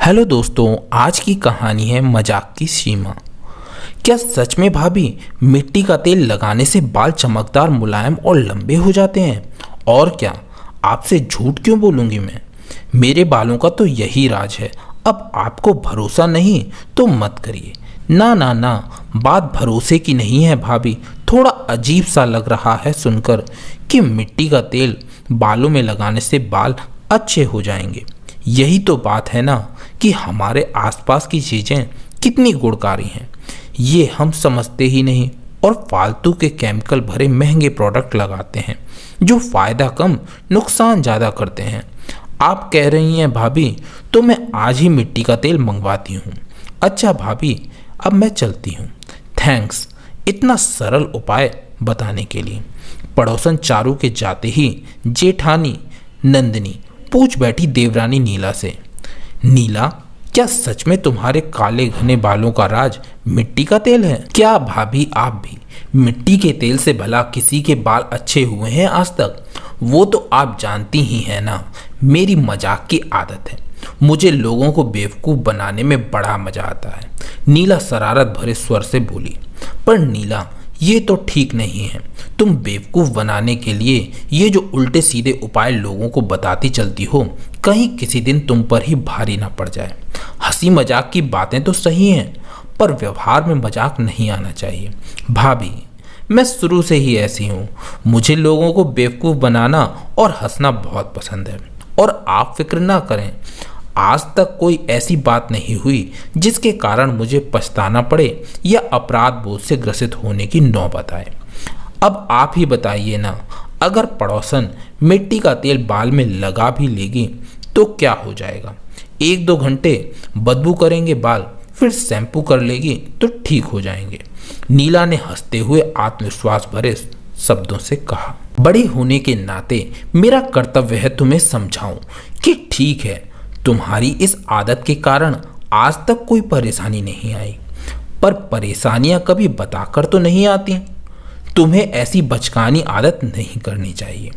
Hello दोस्तों, आज की कहानी है मजाक की सीमा। क्या सच में भाभी मिट्टी का तेल लगाने से बाल चमकदार, मुलायम और लंबे हो जाते हैं? और क्या आपसे झूठ क्यों बोलूँगी मैं? मेरे बालों का तो यही राज है। अब आपको भरोसा नहीं तो मत करिए। ना ना ना, बात भरोसे की नहीं है भाभी। थोड़ा अजीब सा लग रहा है सुनकर कि मिट्टी का तेल बालों में लगाने से बाल अच्छे हो जाएंगे। यही तो बात है ना कि हमारे आसपास की चीज़ें कितनी गुणकारी हैं, ये हम समझते ही नहीं और फालतू के केमिकल भरे महंगे प्रोडक्ट लगाते हैं जो फ़ायदा कम नुकसान ज़्यादा करते हैं। आप कह रही हैं भाभी, तो मैं आज ही मिट्टी का तेल मंगवाती हूँ। अच्छा भाभी, अब मैं चलती हूँ। थैंक्स इतना सरल उपाय बताने के लिए। पड़ोसन चारू के जाते ही जेठानी नंदिनी पूछ बैठी देवरानी नीला से, नीला, क्या सच में तुम्हारे काले घने बालों का राज मिट्टी का तेल है? क्या भाभी आप भी मिट्टी के तेल से भला किसी के बाल अच्छे हुए हैं आज तक? वो तो आप जानती ही हैं ना, मेरी मजाक की आदत है। मुझे लोगों को बेवकूफ़ बनाने में बड़ा मजा आता है। नीला शरारत भरे स्वर से बोली। पर नीला, ये तो ठीक नहीं है। तुम बेवकूफ़ बनाने के लिए ये जो उल्टे सीधे उपाय लोगों को बताती चलती हो, कहीं किसी दिन तुम पर ही भारी ना पड़ जाए। हंसी मजाक की बातें तो सही हैं, पर व्यवहार में मजाक नहीं आना चाहिए। भाभी, मैं शुरू से ही ऐसी हूँ। मुझे लोगों को बेवकूफ़ बनाना और हंसना बहुत पसंद है। और आप फिक्र ना करें, आज तक कोई ऐसी बात नहीं हुई जिसके कारण मुझे पछताना पड़े या अपराध बोध से ग्रसित होने की नौबत आए। अब आप ही बताइए ना, अगर पड़ोसन मिट्टी का तेल बाल में लगा भी लेगी तो क्या हो जाएगा? 1-2 घंटे बदबू करेंगे बाल, फिर शैम्पू कर लेगी तो ठीक हो जाएंगे। नीला ने हंसते हुए आत्मविश्वास भरे शब्दों से कहा। बड़ी होने के नाते मेरा कर्तव्य है तुम्हें समझाऊं कि ठीक है, तुम्हारी इस आदत के कारण आज तक कोई परेशानी नहीं आई, पर परेशानियां कभी बताकर तो नहीं आती। तुम्हें ऐसी बचकानी आदत नहीं करनी चाहिए।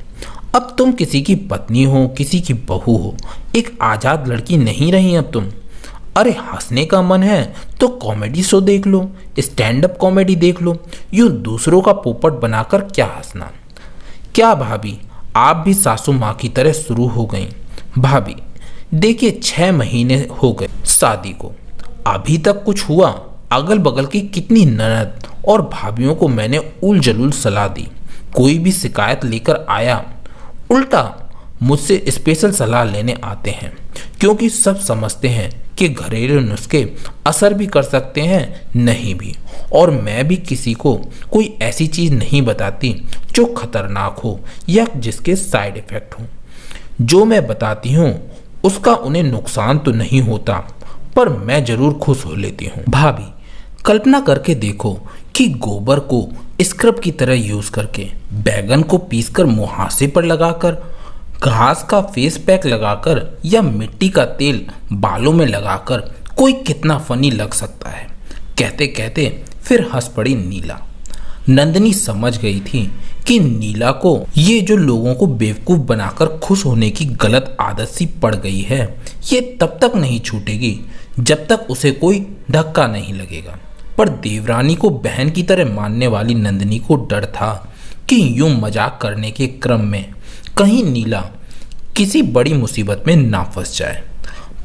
अब तुम किसी की पत्नी हो, किसी की बहू हो, एक आज़ाद लड़की नहीं रही अब तुम। अरे हंसने का मन है तो कॉमेडी शो देख लो, स्टैंड अप कॉमेडी देख लो। यूँ दूसरों का पोपट बनाकर क्या हंसना? क्या भाभी, आप भी सासू माँ की तरह शुरू हो गई? भाभी देखिए, 6 महीने हो गए शादी को, अभी तक कुछ हुआ? अगल बगल की कितनी ननद और भाभीियों को मैंने उल जलूल सलाह दी, कोई भी शिकायत लेकर आया उल्टा मुझसे स्पेशल सलाह लेने आते हैं, क्योंकि सब समझते हैं कि घरेलू नुस्खे असर भी कर सकते हैं, नहीं भी। और मैं भी किसी को कोई ऐसी चीज़ नहीं बताती जो खतरनाक हो या जिसके साइड इफ़ेक्ट हो। जो मैं बताती हूँ उसका उन्हें नुकसान तो नहीं होता, पर मैं जरूर खुश हो लेती हूँ। भाभी, कल्पना करके देखो कि गोबर को स्क्रब की तरह यूज़ करके, बैगन को पीसकर मुहासे पर लगाकर, घास का फेस पैक लगाकर या मिट्टी का तेल बालों में लगाकर कोई कितना फनी लग सकता है। कहते कहते फिर हंस पड़ी नीला। नंदिनी समझ गई थी कि नीला को ये जो लोगों को बेवकूफ़ बनाकर खुश होने की गलत आदत सी पड़ गई है, ये तब तक नहीं छूटेगी जब तक उसे कोई धक्का नहीं लगेगा। पर देवरानी को बहन की तरह मानने वाली नंदिनी को डर था कि यूं मजाक करने के क्रम में कहीं नीला किसी बड़ी मुसीबत में ना फंस जाए।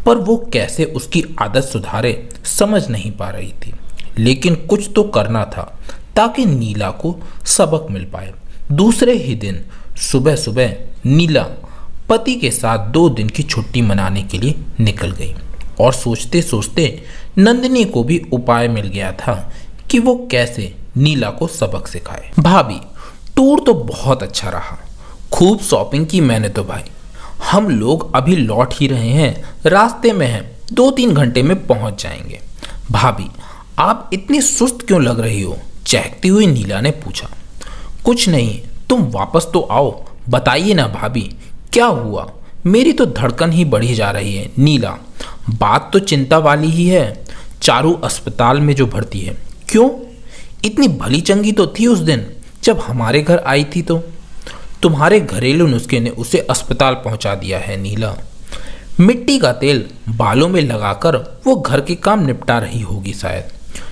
पर वो कैसे उसकी आदत सुधारे समझ नहीं पा रही थी, लेकिन कुछ तो करना था ताकि नीला को सबक मिल पाए। दूसरे ही दिन सुबह सुबह नीला पति के साथ 2 दिन की छुट्टी मनाने के लिए निकल गई और सोचते सोचते नंदिनी को भी उपाय मिल गया था कि वो कैसे नीला को सबक सिखाए। भाभी, टूर तो बहुत अच्छा रहा, खूब शॉपिंग की मैंने तो भाई। हम लोग अभी लौट ही रहे हैं, रास्ते में हैं, 2-3 घंटे में पहुंच जाएंगे। भाभी, आप इतनी सुस्त क्यों लग रही हो? चहकती हुई नीला ने पूछा। कुछ नहीं, तुम वापस तो आओ, बताइए ना भाभी, क्या हुआ? मेरी तो धड़कन ही बढ़ी जा रही है। नीला, बात तो चिंता वाली ही है। चारू अस्पताल में जो भर्ती है। क्यों? इतनी भली चंगी तो थी उस दिन जब हमारे घर आई थी, तो तुम्हारे घरेलू नुस्खे ने उसे अस्पताल पहुंचा दिया है। नीला, मिट्टी का तेल बालों में लगाकर वो घर के काम निपटा रही होगी शायद,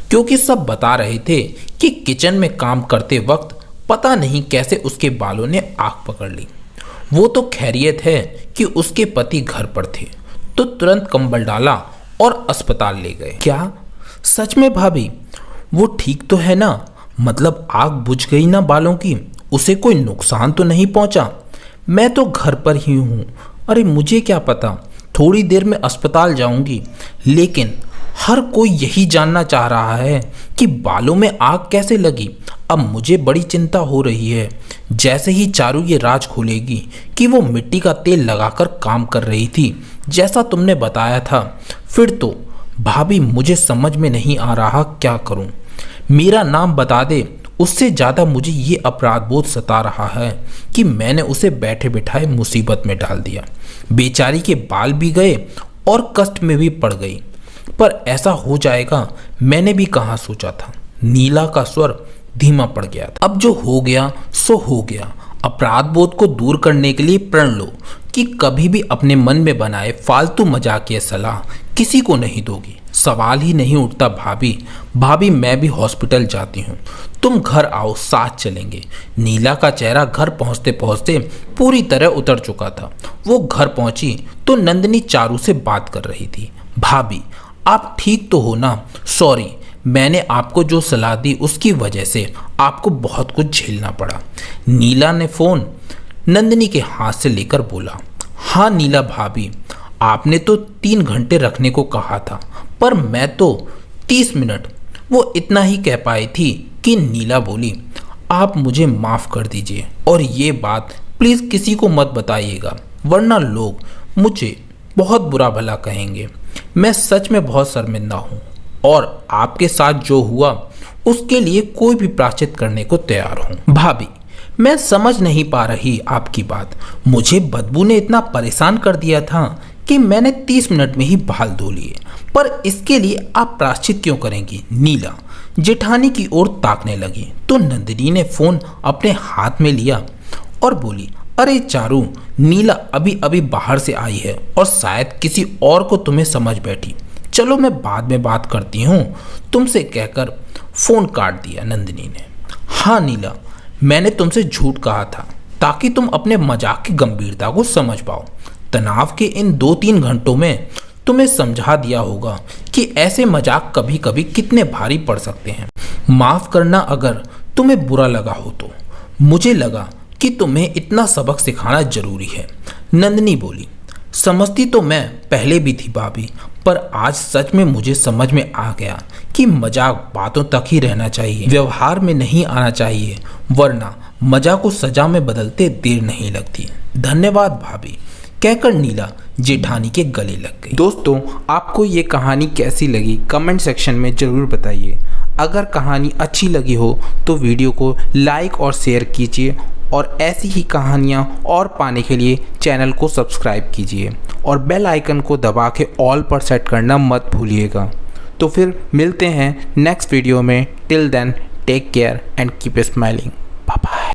क्योंकि सब बता रहे थे कि किचन में काम करते वक्त पता नहीं कैसे उसके बालों ने आग पकड़ ली। वो तो खैरियत है कि उसके पति घर पर थे, तो तुरंत कंबल डाला और अस्पताल ले गए। क्या सच में भाभी वो ठीक तो है ना? मतलब आग बुझ गई ना बालों की? उसे कोई नुकसान तो नहीं पहुंचा? मैं तो घर पर ही हूँ। अरे मुझे क्या पता, थोड़ी देर में अस्पताल जाऊंगी। लेकिन हर कोई यही जानना चाह रहा है कि बालों में आग कैसे लगी। अब मुझे बड़ी चिंता हो रही है। जैसे ही चारू ये राज खोलेगी कि वो मिट्टी का तेल लगाकर काम कर रही थी जैसा तुमने बताया था, फिर तो भाभी मुझे समझ में नहीं आ रहा क्या करूं। मेरा नाम बता दे, उससे ज़्यादा मुझे ये अपराध बोध सता रहा है कि मैंने उसे बैठे बिठाए मुसीबत में डाल दिया। बेचारी के बाल भी गए और कष्ट में भी पड़ गई। पर ऐसा हो जाएगा मैंने भी कहाँ सोचा था। नीला का स्वर धीमा पड़ गया था। अब जो हो गया सो हो गया। अपराध बोध को दूर करने के लिए प्रण लो कि कभी भी अपने मन में बनाए फालतू मजाकिया सलाह किसी को नहीं दोगी। सवाल ही नहीं उठता भाभी मैं भी हॉस्पिटल जाती हूँ, तुम घर आओ, साथ चलेंगे। नीला का चेहरा घर पहुँचते पहुँचते पूरी तरह उतर चुका था। वो घर पहुँची तो नंदिनी चारू से बात कर रही थी। भाभी आप ठीक तो हो ना? सॉरी, मैंने आपको जो सलाह दी उसकी वजह से आपको बहुत कुछ झेलना पड़ा। नीला ने फोन नंदिनी के हाथ से लेकर बोला। हाँ नीला भाभी, आपने तो 3 घंटे रखने को कहा था, पर मैं तो 30 मिनट, वो इतना ही कह पाई थी कि नीला बोली, आप मुझे माफ़ कर दीजिए और ये बात प्लीज़ किसी को मत बताइएगा, वरना लोग मुझे बहुत बुरा भला कहेंगे। मैं सच में बहुत शर्मिंदा हूँ और आपके साथ जो हुआ उसके लिए कोई भी प्रायश्चित करने को तैयार हूँ। भाभी मैं समझ नहीं पा रही आपकी बात। मुझे बदबू ने इतना परेशान कर दिया था कि मैंने 30 मिनट में ही बाल धो लिए, पर इसके लिए आप प्रायश्चित क्यों करेंगी? नीला जेठानी की ओर ताकने लगी तो नंदिनी ने फोन अपने हाथ में लिया और बोली, अरे चारू, नीला अभी अभी बाहर से आई है और शायद किसी और को तुम्हें समझ बैठी। चलो मैं बाद में बात करती हूँ तुमसे, कहकर फोन काट दिया नंदिनी ने। हाँ नीला, मैंने तुमसे झूठ कहा था ताकि तुम अपने मजाक की गंभीरता को समझ पाओ। तनाव के इन 2-3 घंटों में तुम्हें समझा दिया होगा कि ऐसे मजाक कभी कभी कितने भारी पड़ सकते हैं। माफ करना अगर तुम्हें बुरा लगा हो तो। मुझे लगा कि तुम्हें इतना सबक सिखाना जरूरी है। नंदिनी बोली, समझती तो मैं पहले भी थी भाभी, पर आज सच में मुझे समझ में आ गया कि मजाक बातों तक ही रहना चाहिए, व्यवहार में नहीं आना चाहिए, वरना मजाक को सजा में बदलते देर नहीं लगती। धन्यवाद भाभी, कहकर नीला जेठानी के गले लग गई। दोस्तों आपको ये कहानी कैसी लगी कमेंट सेक्शन में ज़रूर बताइए। अगर कहानी अच्छी लगी हो तो वीडियो को लाइक और शेयर कीजिए और ऐसी ही कहानियाँ और पाने के लिए चैनल को सब्सक्राइब कीजिए और बेल आइकन को दबा के ऑल पर सेट करना मत भूलिएगा। तो फिर मिलते हैं नेक्स्ट वीडियो में। Till then take care and keep smiling. Bye bye.